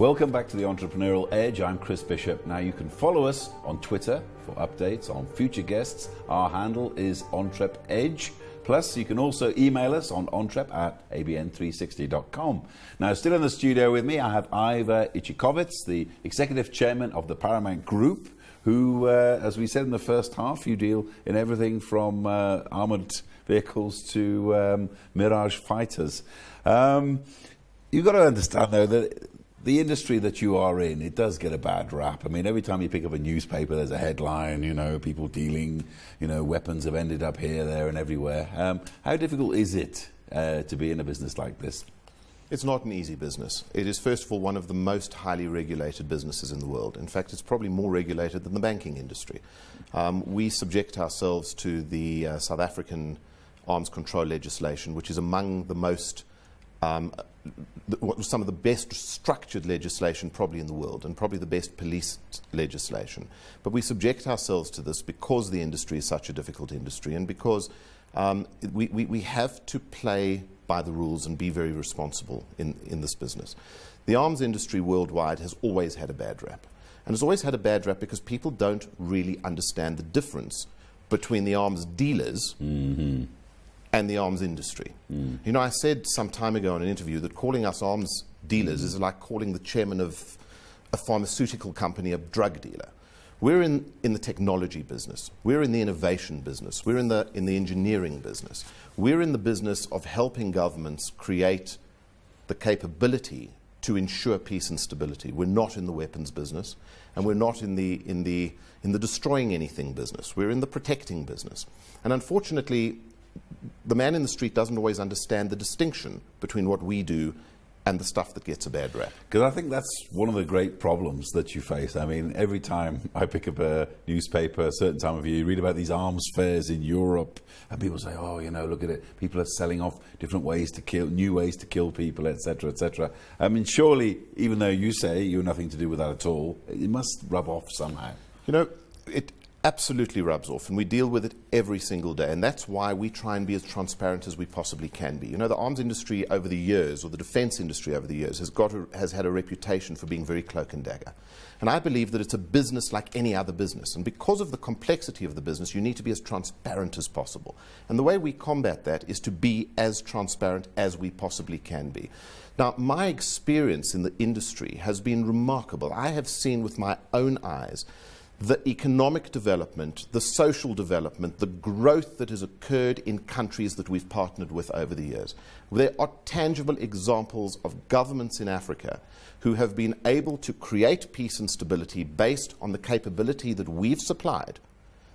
Welcome back to the Entrepreneurial Edge. I'm Chris Bishop. Now you can follow us on Twitter for updates on future guests. Our handle is EntrePEdge. Plus, you can also email us on entrep@abn360.com. Now, still in the studio with me, I have Ivor Ichikowitz, the Executive Chairman of the Paramount Group, who, as we said in the first half, you deal in everything from armoured vehicles to Mirage fighters. You've got to understand, though, that the industry that you are in, it does get a bad rap. I mean, every time you pick up a newspaper, there's a headline, you know, people dealing, you know, weapons have ended up here, there and everywhere. How difficult is it to be in a business like this? It's not an easy business. It is, first of all, one of the most highly regulated businesses in the world. In fact, it's probably more regulated than the banking industry. We subject ourselves to the South African arms control legislation, which is among the most some of the best structured legislation probably in the world, and probably the best policed legislation. But we subject ourselves to this because the industry is such a difficult industry, and because we have to play by the rules and be very responsible in this business. The arms industry worldwide has always had a bad rap. And it's always had a bad rap because people don't really understand the difference between the arms dealers and the arms industry. You know, I said some time ago in an interview that calling us arms dealers is like calling the chairman of a pharmaceutical company a drug dealer. We're in the technology business. We're in the innovation business. We're in the engineering business. We're in the business of helping governments create the capability to ensure peace and stability. We're not in the weapons business, and we're not in the destroying anything business. We're in the protecting business. And unfortunately, the man in the street doesn't always understand the distinction between what we do and the stuff that gets a bad rap. Because I think that's one of the great problems that you face. I mean, every time I pick up a newspaper, a certain time of year, you read about these arms fairs in Europe, and people say, oh, you know, look at it. People are selling off different ways to kill, new ways to kill people, etc., etc. I mean, surely, even though you say you're nothing to do with that at all, it must rub off somehow. You know, it absolutely rubs off, and we deal with it every single day, and that's why we try and be as transparent as we possibly can be. You know, the arms industry over the years, or the defense industry over the years, has had a reputation for being very cloak and dagger. And I believe that it's a business like any other business, and because of the complexity of the business, you need to be as transparent as possible. And the way we combat that is to be as transparent as we possibly can be. Now, my experience in the industry has been remarkable. I have seen with my own eyes the economic development, the social development, the growth that has occurred in countries that we've partnered with over the years. There are tangible examples of governments in Africa who have been able to create peace and stability based on the capability that we've supplied,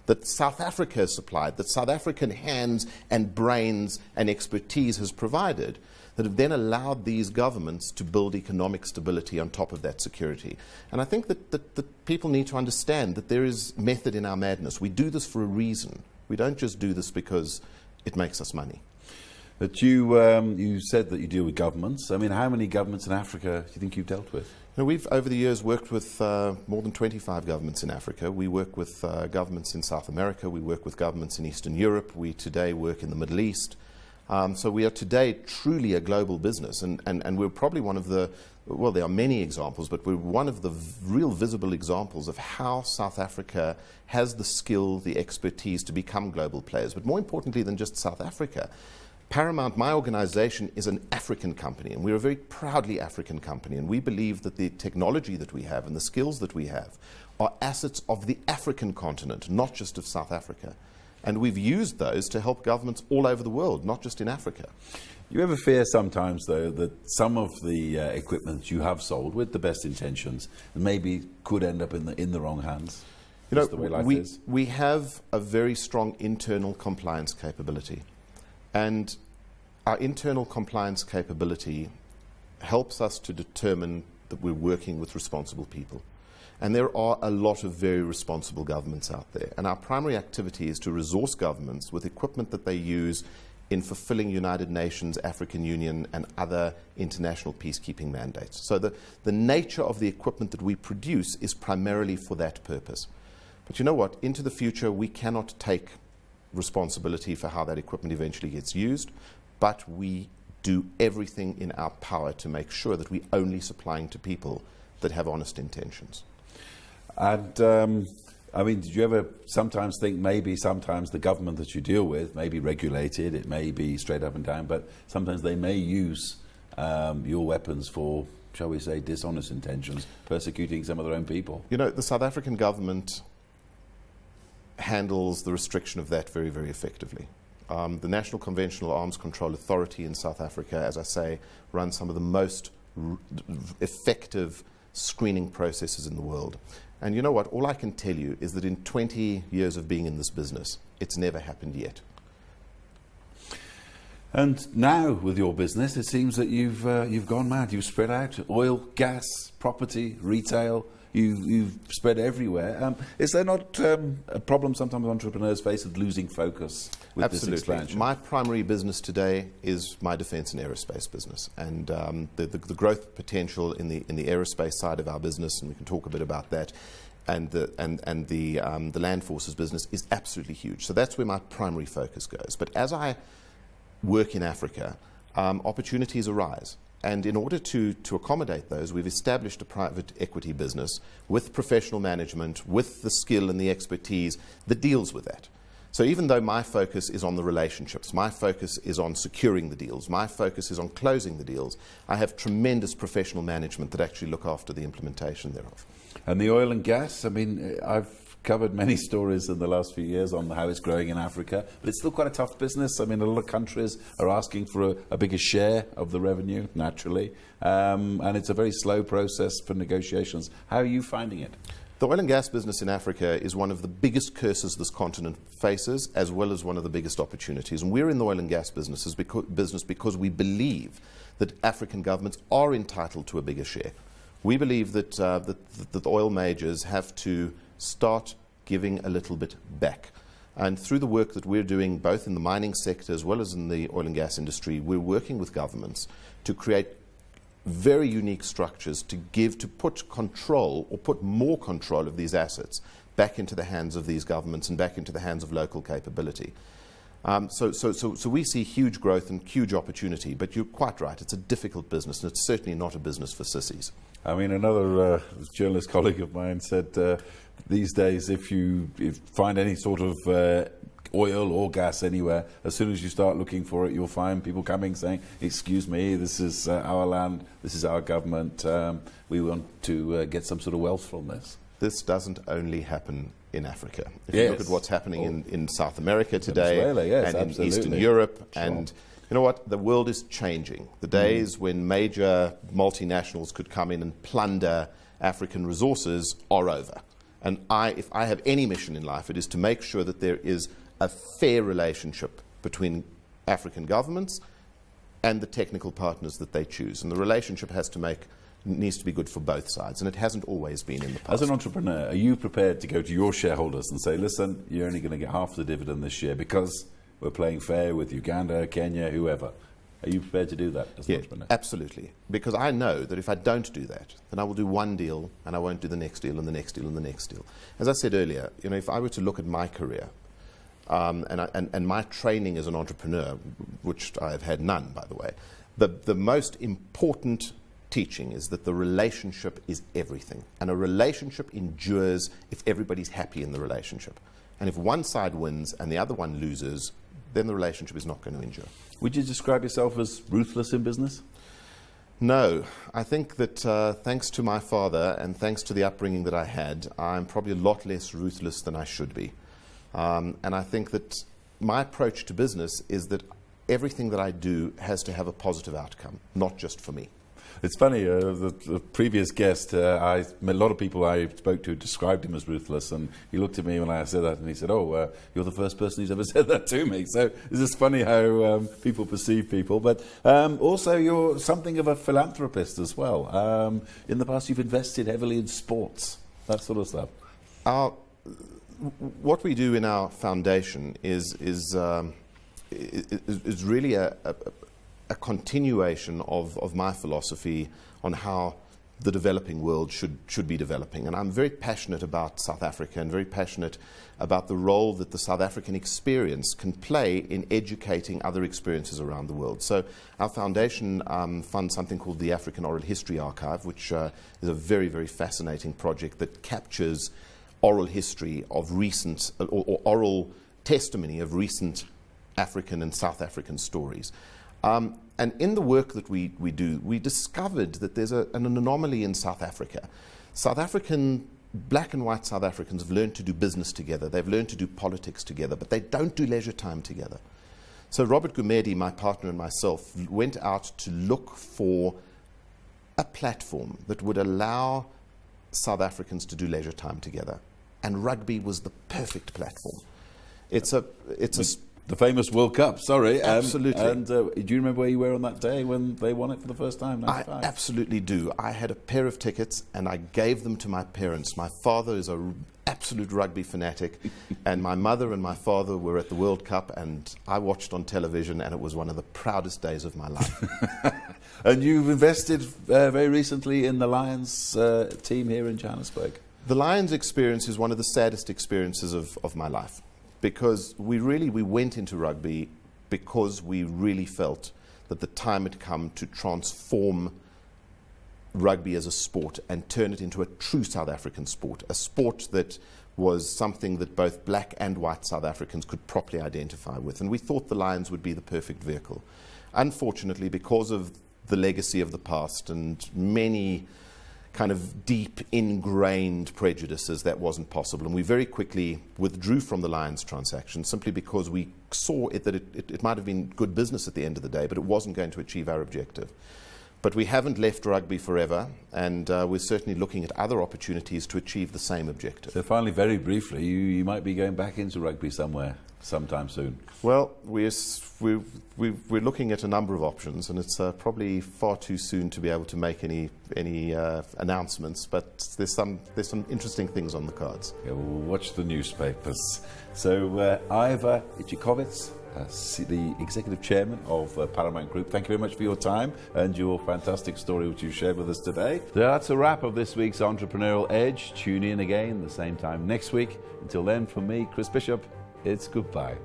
that South Africa has supplied, that South African hands and brains and expertise has provided, that have then allowed these governments to build economic stability on top of that security. And I think that people need to understand that there is method in our madness. We do this for a reason. We don't just do this because it makes us money. But you said that you deal with governments. I mean, how many governments in Africa do you think you've dealt with? You know, we've, over the years, worked with more than 25 governments in Africa. We work with governments in South America. We work with governments in Eastern Europe. We today work in the Middle East. So we are today truly a global business, and we're probably one of the, well, there are many examples, but we're one of the real visible examples of how South Africa has the skill, the expertise to become global players. But more importantly than just South Africa, Paramount, my organization, is an African company, and we're a very proudly African company, and we believe that the technology that we have and the skills that we have are assets of the African continent, not just of South Africa. And we've used those to help governments all over the world, not just in Africa. You ever fear sometimes, though, that some of the equipment you have sold with the best intentions maybe could end up in the wrong hands? You know, the way life is? We have a very strong internal compliance capability. And our internal compliance capability helps us to determine that we're working with responsible people. And there are a lot of very responsible governments out there. And our primary activity is to resource governments with equipment that they use in fulfilling United Nations, African Union, and other international peacekeeping mandates. So the nature of the equipment that we produce is primarily for that purpose. But you know what? Into the future, we cannot take responsibility for how that equipment eventually gets used, but we do everything in our power to make sure that we're only supplying to people that have honest intentions. And I mean, did you ever sometimes think maybe sometimes the government that you deal with may be regulated, it may be straight up and down, but sometimes they may use your weapons for, shall we say, dishonest intentions, persecuting some of their own people? You know, the South African government handles the restriction of that very, very effectively. The National Conventional Arms Control Authority in South Africa, as I say, runs some of the most effective screening processes in the world. And you know what? All I can tell you is that in 20 years of being in this business, it's never happened yet. And now, with your business, it seems that you've gone mad. You've spread out: oil, gas, property, retail. You've spread everywhere. Is there not a problem sometimes entrepreneurs face with losing focus with Absolutely. this expansion? My primary business today is my defence and aerospace business, and the growth potential in the aerospace side of our business, and we can talk a bit about that, and the land forces business is absolutely huge. So that's where my primary focus goes. But as I work in Africa, opportunities arise. And in order to accommodate those, we've established a private equity business with professional management, with the skill and the expertise that deals with that. So even though my focus is on the relationships, my focus is on securing the deals, my focus is on closing the deals, I have tremendous professional management that actually look after the implementation thereof. And the oil and gas, I mean, I've covered many stories in the last few years on how it's growing in Africa, but it's still quite a tough business. I mean, a lot of countries are asking for a bigger share of the revenue, naturally, and it's a very slow process for negotiations. How are you finding it? The oil and gas business in Africa is one of the biggest curses this continent faces, as well as one of the biggest opportunities. And we're in the oil and gas business because we believe that African governments are entitled to a bigger share. We believe that the oil majors have to start giving a little bit back. And through the work that we're doing, both in the mining sector as well as in the oil and gas industry, we're working with governments to create very unique structures to put control, or put more control of these assets back into the hands of these governments and back into the hands of local capability. So we see huge growth and huge opportunity, but you're quite right, it's a difficult business, and it's certainly not a business for sissies. I mean, another journalist colleague of mine said these days, if you find any sort of oil or gas anywhere, as soon as you start looking for it, you'll find people coming saying, excuse me, this is our land, this is our government, we want to get some sort of wealth from this. This doesn't only happen in Africa. If Yes. you look at what's happening in South America today, Venezuela, yes, and in absolutely. Eastern Europe, Sure. and you know what? The world is changing. The days when major multinationals could come in and plunder African resources are over. And if I have any mission in life, it is to make sure that there is a fair relationship between African governments and the technical partners that they choose. And the relationship needs to be good for both sides, and it hasn't always been in the past. As an entrepreneur, are you prepared to go to your shareholders and say, listen, you're only going to get half the dividend this year because we're playing fair with Uganda, Kenya, whoever? Are you prepared to do that as an entrepreneur? Absolutely. Because I know that if I don't do that, then I will do one deal and I won't do the next deal and the next deal and the next deal. As I said earlier, you know, if I were to look at my career and my training as an entrepreneur, which I have had none, by the way, the most important teaching is that the relationship is everything. And a relationship endures if everybody's happy in the relationship. And if one side wins and the other one loses, then the relationship is not going to endure. Would you describe yourself as ruthless in business? No. I think that thanks to my father and thanks to the upbringing that I had, I'm probably a lot less ruthless than I should be. And I think that my approach to business is that everything that I do has to have a positive outcome, not just for me. It's funny, the previous guest, a lot of people I spoke to described him as ruthless, and he looked at me when I said that and he said, oh, you're the first person who's ever said that to me. So it's just funny how people perceive people. But also you're something of a philanthropist as well. In the past you've invested heavily in sports, that sort of stuff. What we do in our foundation is really a continuation of my philosophy on how the developing world should be developing. And I'm very passionate about South Africa and very passionate about the role that the South African experience can play in educating other experiences around the world. So our foundation funds something called the African Oral History Archive, which is a very, very fascinating project that captures oral history of recent, or oral testimony of recent African and South African stories. And in the work that we do, we discovered that there's an anomaly in South Africa. Black and white South Africans have learned to do business together. They've learned to do politics together, but they don't do leisure time together. So Robert Gumede, my partner, and myself went out to look for a platform that would allow South Africans to do leisure time together. And rugby was the perfect platform. The famous World Cup, sorry. Absolutely. And do you remember where you were on that day when they won it for the first time, 95? I absolutely do. I had a pair of tickets and I gave them to my parents. My father is an absolute rugby fanatic and my mother and my father were at the World Cup and I watched on television and it was one of the proudest days of my life. And you've invested very recently in the Lions team here in Johannesburg. The Lions experience is one of the saddest experiences of my life. Because we went into rugby because we really felt that the time had come to transform rugby as a sport and turn it into a true South African sport, a sport that was something that both black and white South Africans could properly identify with. And we thought the Lions would be the perfect vehicle. Unfortunately, because of the legacy of the past and many kind of deep ingrained prejudices, that wasn't possible, and we very quickly withdrew from the Lions transaction simply because we saw that it might have been good business at the end of the day, but it wasn't going to achieve our objective. But we haven't left rugby forever, and we're certainly looking at other opportunities to achieve the same objective. So finally, very briefly, you might be going back into rugby somewhere sometime soon. Well, we're looking at a number of options, and it's probably far too soon to be able to make any announcements. But there's some interesting things on the cards. Yeah, we'll watch the newspapers. So Ivor Ichikowitz, the Executive Chairman of Paramount Group, thank you very much for your time and your fantastic story which you've shared with us today. So that's a wrap of this week's Entrepreneurial Edge. Tune in again the same time next week. Until then, from me, Chris Bishop, it's goodbye.